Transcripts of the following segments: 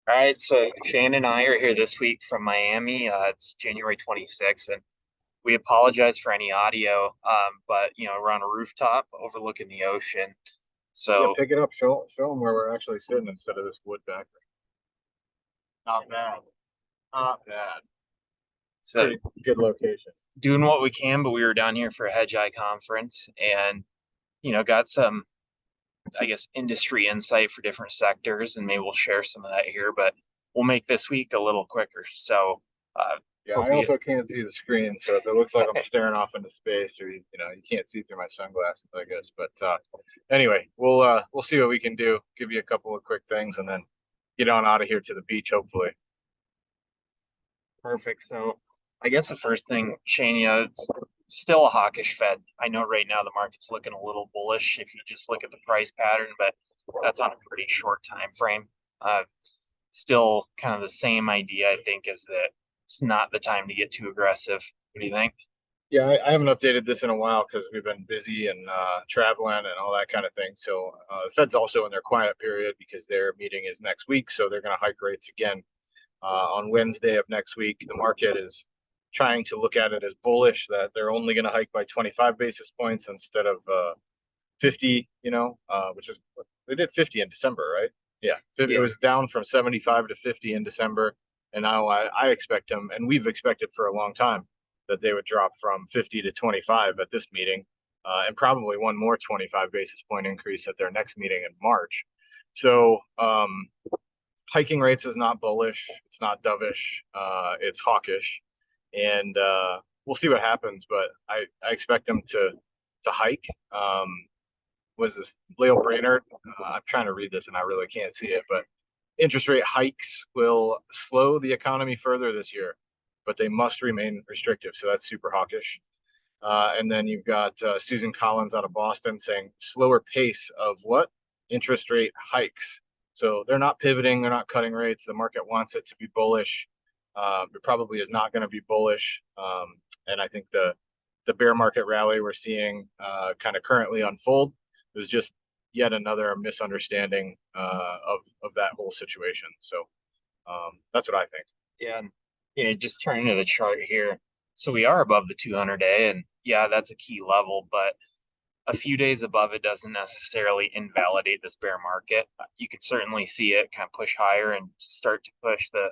All right, so Shane and I are here this week from Miami. It's January 26th, and we apologize for any audio, but we're on a rooftop overlooking the ocean. Yeah, So pick it up. Show them where we're actually sitting instead of this wood background. Not bad. Not bad. so Pretty good location. doing what we can, but we were down here for a Hedge Eye conference, and got some, I guess, industry insight for different sectors, and maybe we'll share some of that here, but we'll make this week a little quicker. So uh, Yeah, hope I you. also can't see the screen, so if it looks like I'm staring off into space, or you can't see through my sunglasses, I guess. But anyway, we'll see what we can do. Give you a couple of quick things, and then get on out of here to the beach, hopefully. Perfect. So I guess the first thing, Shane, it's still a hawkish Fed. I know right now the market's looking a little bullish if you just look at the price pattern, but that's on a pretty short time frame. Uh, Still kind of the same idea, I think, is that it's not the time to get too aggressive. What do you think? Yeah, I haven't updated this in a while because we've been busy and traveling and all that kind of thing. So the Fed's also in their quiet period because their meeting is next week, so they're going to hike rates again on Wednesday of next week. The market is trying to look at it as bullish that they're only going to hike by 25 basis points instead of 50, which is they did 50 in December, right? Yeah, it Yeah. was down from 75 to 50 in December. And now I expect them, and we've expected for a long time that they would drop from 50 to 25 at this meeting, and probably one more 25 basis point increase at their next meeting in March. So hiking rates is not bullish. It's not dovish. It's hawkish, and we'll see what happens. But I expect them to hike. Was this Leo Brainerd? I'm trying to read this and I really can't see it, but interest rate hikes will slow the economy further this year, but they must remain restrictive. So that's super hawkish. And then you've got Susan Collins out of Boston saying slower pace of what? Interest rate hikes. So they're not pivoting, they're not cutting rates. The market wants it to be bullish. It probably is not going to be bullish. And I think the bear market rally we're seeing kind of currently unfold is just yet another misunderstanding of that whole situation. So that's what I think. Yeah. And, just turning to the chart here. So we are above the 200 day, and yeah, that's a key level, but a few days above it doesn't necessarily invalidate this bear market. You could certainly see it kind of push higher and start to push the,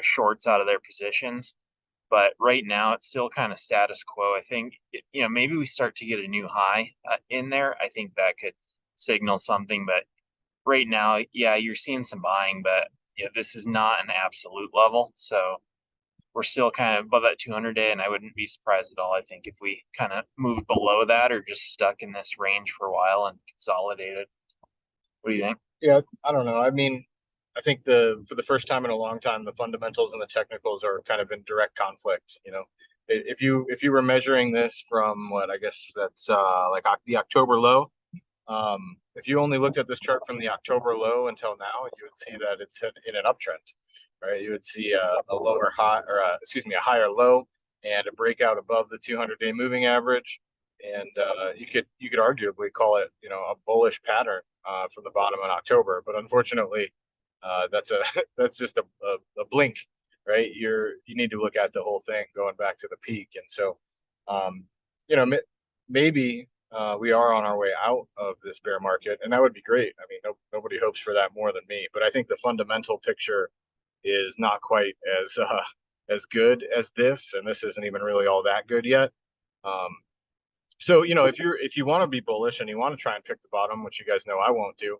shorts out of their positions. But right now, it's still kind of status quo. I think, maybe we start to get a new high in there. I think that could signal something. But right now, yeah, you're seeing some buying, but this is not an absolute level. So we're still kind of above that 200 day, and I wouldn't be surprised at all. I think if we kind of move below that or just stuck in this range for a while and consolidated. What do you think? Yeah, I don't know. I mean, I think the for the first time in a long time, the fundamentals and the technicals are kind of in direct conflict. If you were measuring this from what I guess that's like the October low, if you only looked at this chart from the October low until now, you would see that it's in an uptrend, right? You would see a lower high, or excuse me, a higher low and a breakout above the 200-day moving average, and you could arguably call it, a bullish pattern from the bottom in October. But unfortunately, that's a that's just a blink, right? You need to look at the whole thing going back to the peak, and so um, maybe we are on our way out of this bear market, and that would be great. I mean, nobody hopes for that more than me. But I think the fundamental picture is not quite as good as this, and this isn't even really all that good yet. Um, so if you want to be bullish and you want to try and pick the bottom, which you guys know I won't do,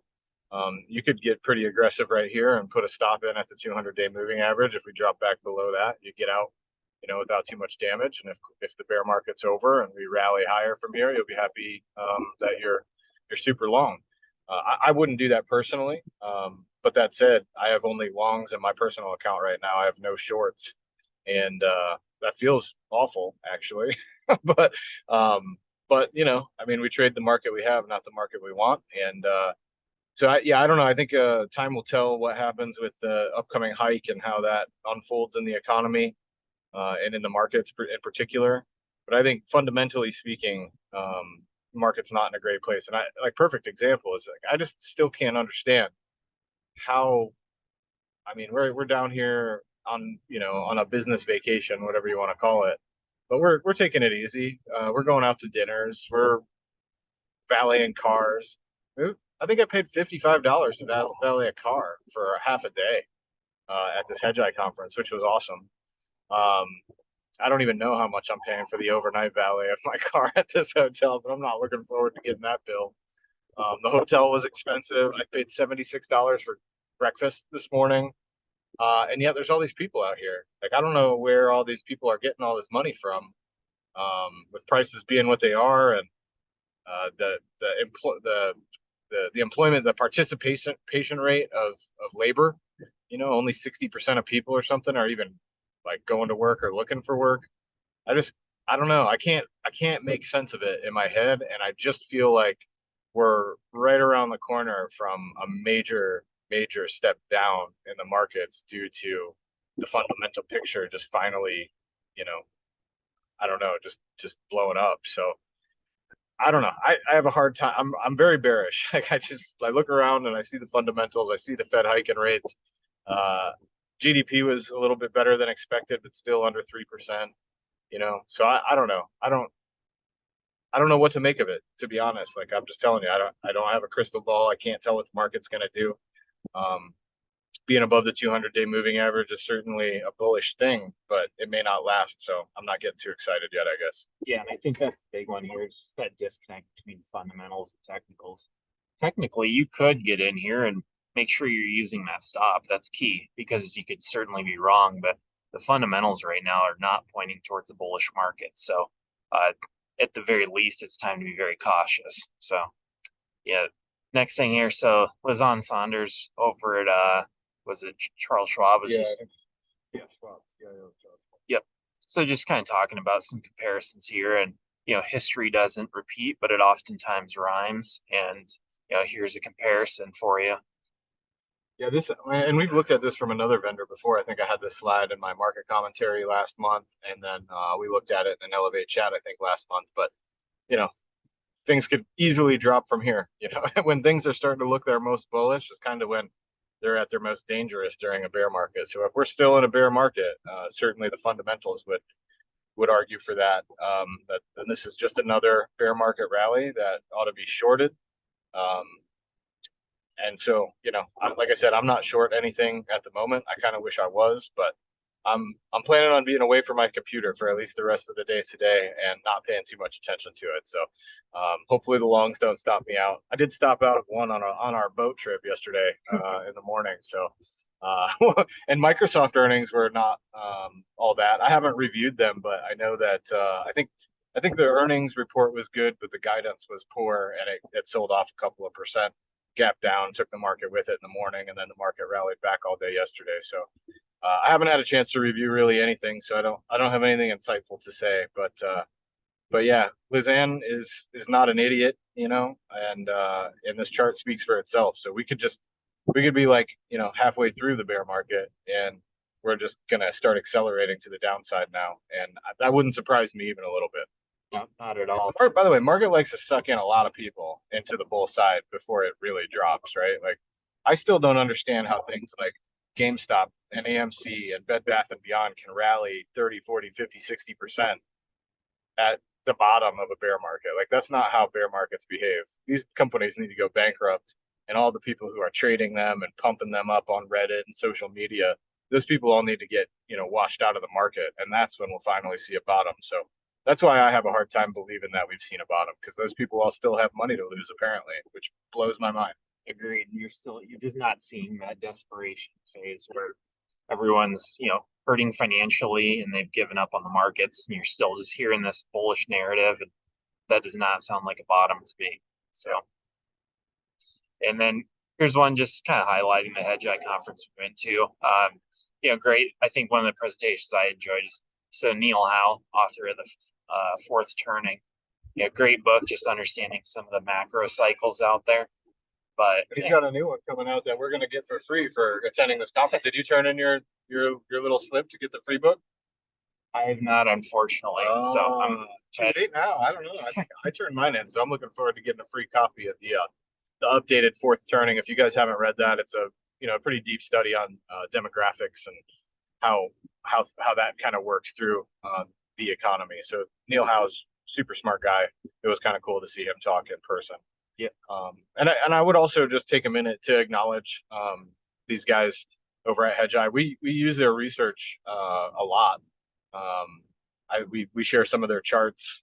you could get pretty aggressive right here and put a stop in at the 200-day moving average. If we drop back below that, you get out, without too much damage. And if the bear market's over and we rally higher from here, you'll be happy that you're super long. I wouldn't do that personally, but that said, I have only longs in my personal account right now. I have no shorts, and that feels awful actually. but I mean, we trade the market we have, not the market we want, and yeah, I don't know. I think time will tell what happens with the upcoming hike and how that unfolds in the economy and in the markets in particular. But I think fundamentally speaking, the market's not in a great place. And I like perfect example is like I just still can't understand how I mean, we're down here on, on a business vacation, whatever you want to call it. But we're taking it easy. We're going out to dinners. We're valeting cars. I think I paid $55 to valet a car for a half a day at this Hedgeye conference, which was awesome. Um, I don't even know how much I'm paying for the overnight valet of my car at this hotel, but I'm not looking forward to getting that bill. The hotel was expensive. I paid $76 for breakfast this morning. And yet there's all these people out here. Like, I don't know where all these people are getting all this money from, with prices being what they are, and the employment, the participation patient rate of labor. Only 60% of people or something are even like going to work or looking for work. I just, I don't know. I can't make sense of it in my head, and I just feel like we're right around the corner from a major step down in the markets due to the fundamental picture just finally, you know, I don't know, just blowing up. So I don't know. I have a hard time. I'm very bearish. Like, I look around and I see the fundamentals. I see the Fed hiking rates. Uh, GDP was a little bit better than expected, but still under 3%. So I don't know. I don't know what to make of it, to be honest. Like, I'm just telling you, I don't have a crystal ball. I can't tell what the market's going to do. Um, Being above the 200-day moving average is certainly a bullish thing, but it may not last. So I'm not getting too excited yet, I guess. Yeah, and I think that's the big one here. It's just that disconnect between fundamentals and technicals. Technically, you could get in here and make sure you're using that stop. That's key because you could certainly be wrong, but the fundamentals right now are not pointing towards a bullish market. So, uh, at the very least, it's time to be very cautious. So, yeah. Next thing here, so Lizanne Saunders over at was it Charles Schwab was Yeah, just yeah, well, yeah, yeah, yep. So just kind of talking about some comparisons here, and history doesn't repeat, but it oftentimes rhymes. And here's a comparison for you. yeah. And we've looked at this from another vendor before. I think I had this slide in my market commentary last month, and then we looked at it in an Elevate chat, I think, last month. But you know, things could easily drop from here. When things are starting to look their most bullish, is kind of when they're at their most dangerous during a bear market. So if we're still in a bear market, certainly the fundamentals would argue for that. That and this is just another bear market rally that ought to be shorted. Um, and so, like I said, I'm not short anything at the moment. I kind of wish I was, but I'm planning on being away from my computer for at least the rest of the day today and not paying too much attention to it. So hopefully the longs don't stop me out. I did stop out of one on our boat trip yesterday in the morning. So and Microsoft earnings were not all that. I haven't reviewed them, but I know that I think the earnings report was good, but the guidance was poor, and it sold off a couple of percent, gap down, took the market with it in the morning, and then the market rallied back all day yesterday. So I haven't had a chance to review really anything, so I don't have anything insightful to say. But yeah, Lizanne is not an idiot, and this chart speaks for itself. So we could be like, halfway through the bear market, and we're just gonna start accelerating to the downside now, and that wouldn't surprise me even a little bit. No, not at all. By the way, market likes to suck in a lot of people into the bull side before it really drops, right? Like, I still don't understand how things like GameStop and AMC and Bed Bath and Beyond can rally 30, 40, 50, 60% at the bottom of a bear market. Like, that's not how bear markets behave. These companies need to go bankrupt, and all the people who are trading them and pumping them up on Reddit and social media, those people all need to get, washed out of the market, and that's when we'll finally see a bottom. So that's why I have a hard time believing that we've seen a bottom, because those people all still have money to lose apparently, which blows my mind. Agreed. You're just not seeing that desperation phase where everyone's hurting financially and they've given up on the markets, and you're still just hearing this bullish narrative, and that does not sound like a bottom to me. So, and then here's one just kind of highlighting the Hedgeye conference we went to. Great. I think one of the presentations I enjoyed is so Neil Howe, author of the Fourth Turning. Great book, just understanding some of the macro cycles out there. But he's got a new one coming out that we're going to get for free for attending this conference. Did you turn in your little slip to get the free book? I have not, unfortunately. So I'm too late now. I don't know. I turned mine in, so I'm looking forward to getting a free copy of the updated Fourth Turning. If you guys haven't read that, it's a a pretty deep study on demographics and how that kind of works through the economy. So Neil Howe's super smart guy. It was kind of cool to see him talk in person. Yeah. And I would also just take a minute to acknowledge these guys over at Hedgeye. We use their research a lot. We share some of their charts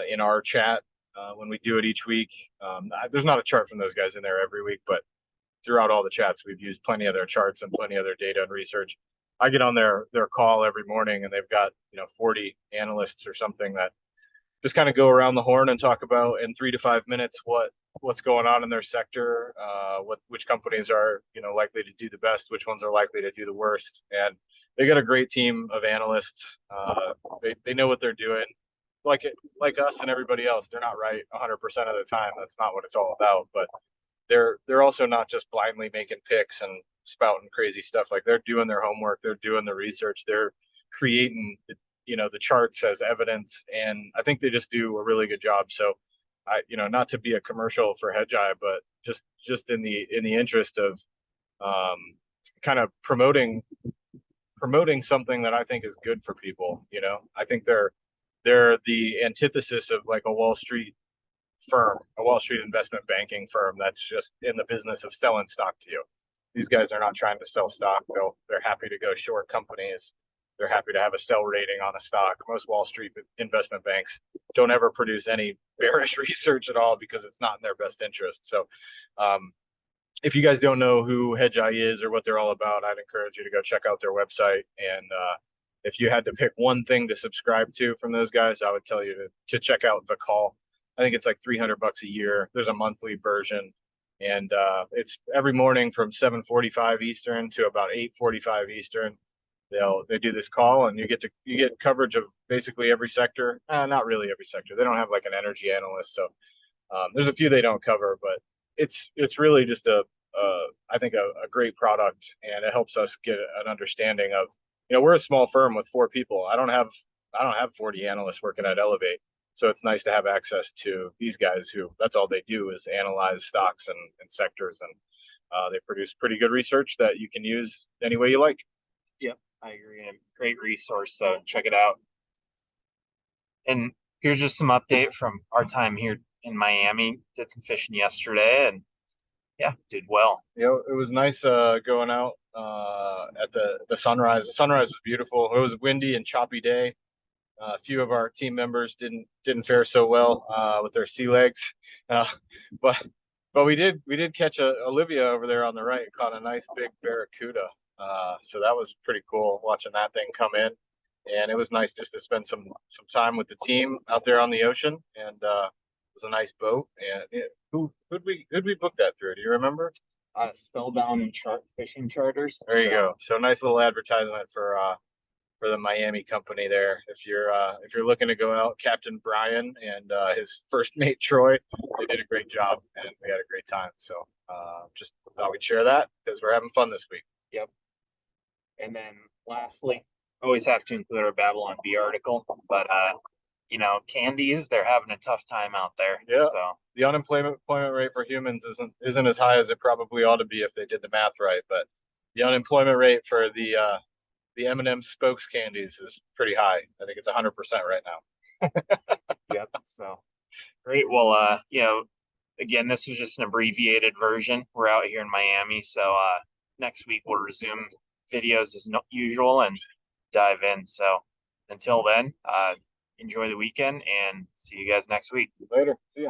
in our chat when we do it each week. There's not a chart from those guys in there every week, but throughout all the chats, we've used plenty of their charts and plenty of their data and research. I get on their call every morning, and they've got 40 analysts or something that just kind of go around the horn and talk about in 3 to 5 minutes what's going on in their sector, which companies are likely to do the best, which ones are likely to do the worst, and they got a great team of analysts. They know what they're doing, like us and everybody else. They're not right 100% of the time. That's not what it's all about. But they're also not just blindly making picks and spouting crazy stuff. Like, they're doing their homework, they're doing the research, they're creating the charts as evidence, and I think they just do a really good job. So not to be a commercial for Hedgeye, but just in the interest of kind of promoting something that I think is good for people. I think they're the antithesis of like a Wall Street investment banking firm that's just in the business of selling stock to you. These guys are not trying to sell stock. They're happy to go short companies. They're happy to have a sell rating on a stock. Most Wall Street investment banks don't ever produce any bearish research at all because it's not in their best interest. So if you guys don't know who Hedgeye is or what they're all about, I'd encourage you to go check out their website. And if you had to pick one thing to subscribe to from those guys, I would tell you to check out The Call. I think it's like $300 a year. There's a monthly version, and it's every morning from 7:45 Eastern to about 8:45 Eastern. They do this call, and you get coverage of basically every sector. Not really every sector. They don't have like an energy analyst, so there's a few they don't cover, but it's really just I think a great product, and it helps us get an understanding of we're a small firm with 4 people. I don't have 40 analysts working at Elevate. So it's nice to have access to these guys who that's all they do is analyze stocks and sectors, and they produce pretty good research that you can use any way you like. Yeah, I agree. And great resource, so check it out. And here's just some update from our time here in Miami. Did some fishing yesterday, and yeah, did well. It was nice going out at the sunrise. The sunrise was beautiful. It was a windy and choppy day. A few of our team members didn't fare so well with their sea legs, uh, but we did catch Olivia over there on the right. Caught a nice big barracuda, so that was pretty cool watching that thing come in, and it was nice just to spend some time with the team out there on the ocean. And it was a nice boat. And who'd we book that through? Do you remember? Spellbound and fishing charters. There you go. So nice little advertisement for the Miami company there. If you're looking to go out, Captain Brian and his first mate Troy, they did a great job, and we had a great time. So just thought we'd share that because we're having fun this week. Yep. And then lastly, always have to include our Babylon Bee article, but candies, they're having a tough time out there. Yeah. So the unemployment rate for humans isn't as high as it probably ought to be if they did the math right, but the unemployment rate for the M&M spokes candies is pretty high. I think it's 100% right now. Yep. So great. Well, again, this was just an abbreviated version. We're out here in Miami, so next week we'll resume videos as usual and dive in. So until then, enjoy the weekend and see you guys next week. Later. See ya.